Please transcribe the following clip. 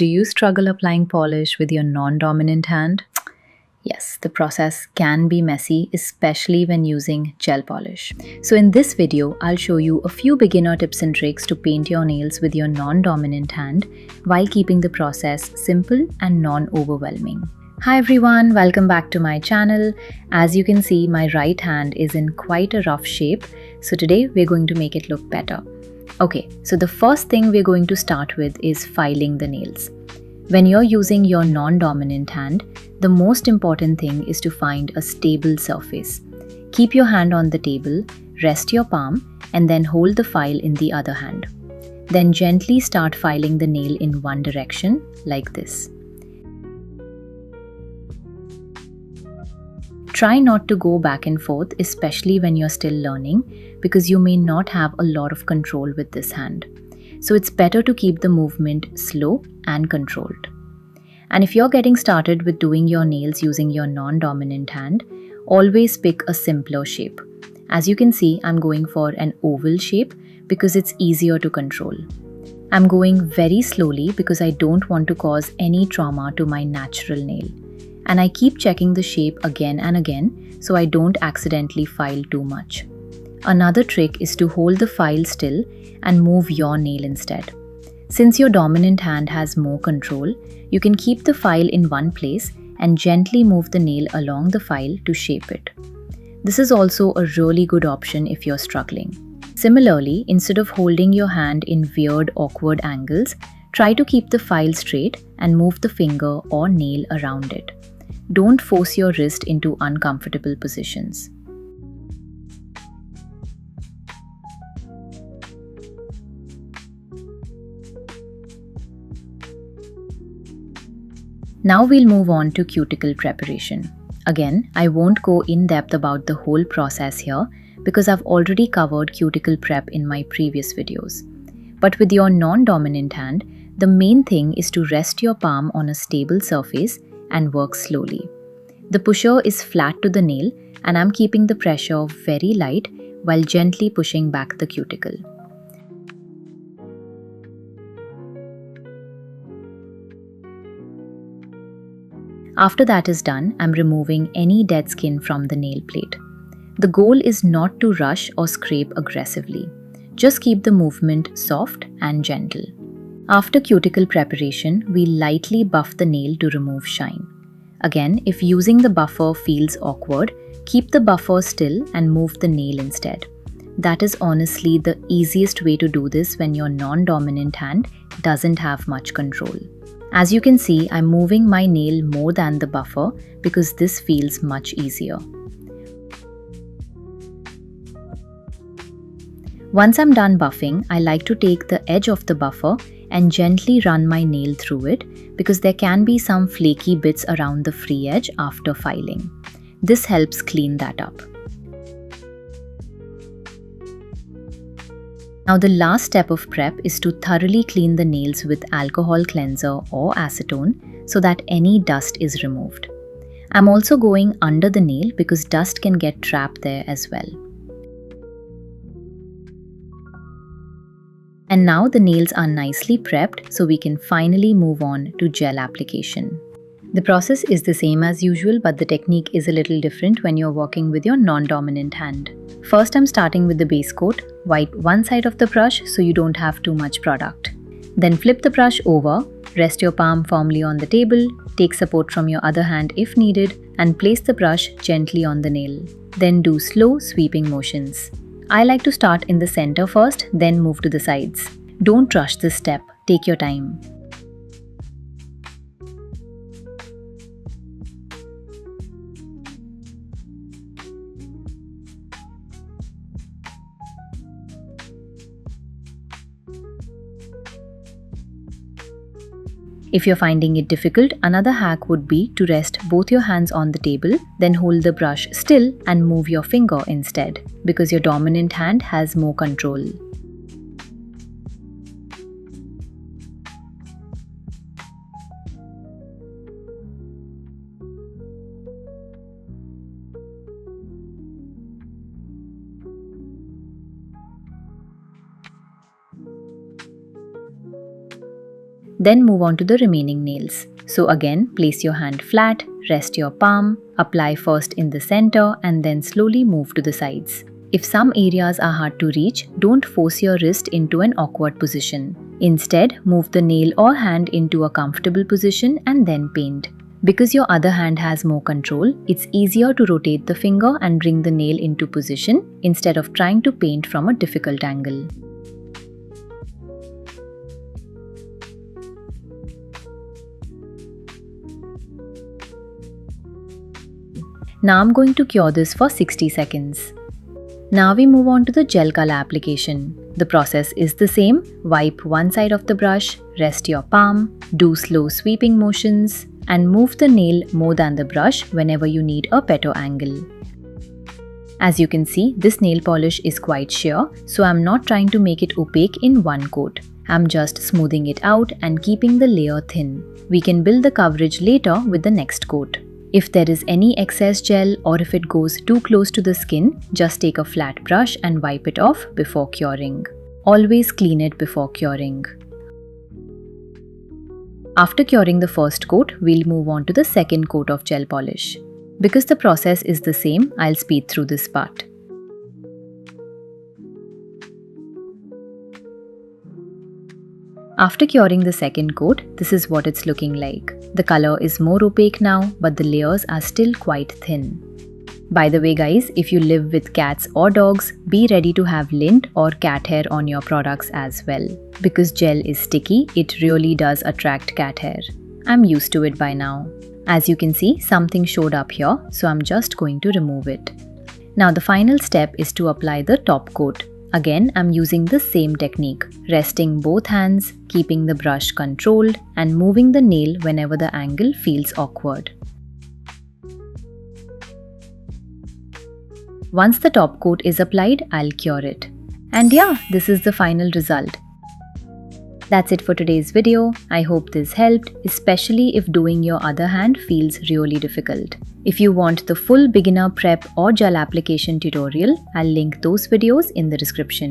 Do you struggle applying polish with your non-dominant hand? Yes, the process can be messy, especially when using gel polish. So in this video, I'll show you a few beginner tips and tricks to paint your nails with your non-dominant hand while keeping the process simple and non-overwhelming. Hi everyone, welcome back to my channel. As you can see, my right hand is in quite a rough shape, so today we're going to make it look better. Okay, so the first thing we're going to start with is filing the nails. When you're using your non-dominant hand, the most important thing is to find a stable surface. Keep your hand on the table, rest your palm, and then hold the file in the other hand. Then gently start filing the nail in one direction, like this. Try not to go back and forth, especially when you're still learning, because you may not have a lot of control with this hand. So it's better to keep the movement slow and controlled. And if you're getting started with doing your nails using your non-dominant hand, always pick a simpler shape. As you can see, I'm going for an oval shape because it's easier to control. I'm going very slowly because I don't want to cause any trauma to my natural nail. And I keep checking the shape again and again so I don't accidentally file too much. Another trick is to hold the file still and move your nail instead. Since your dominant hand has more control, you can keep the file in one place and gently move the nail along the file to shape it. This is also a really good option if you're struggling. Similarly, instead of holding your hand in weird, awkward angles, try to keep the file straight and move the finger or nail around it. Don't force your wrist into uncomfortable positions. Now we'll move on to cuticle preparation. Again, I won't go in depth about the whole process here because I've already covered cuticle prep in my previous videos. But with your non-dominant hand, the main thing is to rest your palm on a stable surface and work slowly. The pusher is flat to the nail and I'm keeping the pressure very light while gently pushing back the cuticle. After that is done, I'm removing any dead skin from the nail plate. The goal is not to rush or scrape aggressively. Just keep the movement soft and gentle. After cuticle preparation, we lightly buff the nail to remove shine. Again, if using the buffer feels awkward, keep the buffer still and move the nail instead. That is honestly the easiest way to do this when your non-dominant hand doesn't have much control. As you can see, I'm moving my nail more than the buffer because this feels much easier. Once I'm done buffing, I like to take the edge of the buffer and gently run my nail through it because there can be some flaky bits around the free edge after filing. This helps clean that up. Now the last step of prep is to thoroughly clean the nails with alcohol cleanser or acetone so that any dust is removed. I'm also going under the nail because dust can get trapped there as well. And now the nails are nicely prepped so we can finally move on to gel application. The process is the same as usual, but the technique is a little different when you're working with your non-dominant hand. First, I'm starting with the base coat. Wipe one side of the brush so you don't have too much product. Then flip the brush over, rest your palm firmly on the table, take support from your other hand if needed, and place the brush gently on the nail. Then do slow sweeping motions. I like to start in the center first, then move to the sides. Don't rush this step, take your time. If you're finding it difficult, another hack would be to rest both your hands on the table, then hold the brush still and move your finger instead, because your dominant hand has more control. Then move on to the remaining nails. So again, place your hand flat, rest your palm, apply first in the center and then slowly move to the sides. If some areas are hard to reach, don't force your wrist into an awkward position. Instead, move the nail or hand into a comfortable position and then paint. Because your other hand has more control, it's easier to rotate the finger and bring the nail into position instead of trying to paint from a difficult angle. Now I'm going to cure this for 60 seconds. Now we move on to the gel color application. The process is the same. Wipe one side of the brush, rest your palm, do slow sweeping motions, and move the nail more than the brush whenever you need a better angle. As you can see, this nail polish is quite sheer, so I'm not trying to make it opaque in one coat. I'm just smoothing it out and keeping the layer thin. We can build the coverage later with the next coat. If there is any excess gel or if it goes too close to the skin, just take a flat brush and wipe it off before curing. Always clean it before curing. After curing the first coat, we'll move on to the second coat of gel polish. Because the process is the same, I'll speed through this part. After curing the second coat, this is what it's looking like. The color is more opaque now, but the layers are still quite thin. By the way guys, if you live with cats or dogs, be ready to have lint or cat hair on your products as well. Because gel is sticky, it really does attract cat hair. I'm used to it by now. As you can see, something showed up here, so I'm just going to remove it. Now the final step is to apply the top coat. Again, I'm using the same technique, resting both hands, keeping the brush controlled, and moving the nail whenever the angle feels awkward. Once the top coat is applied, I'll cure it. And yeah, this is the final result. That's it for today's video. I hope this helped, especially if doing your other hand feels really difficult. If you want the full beginner prep or gel application tutorial, I'll link those videos in the description.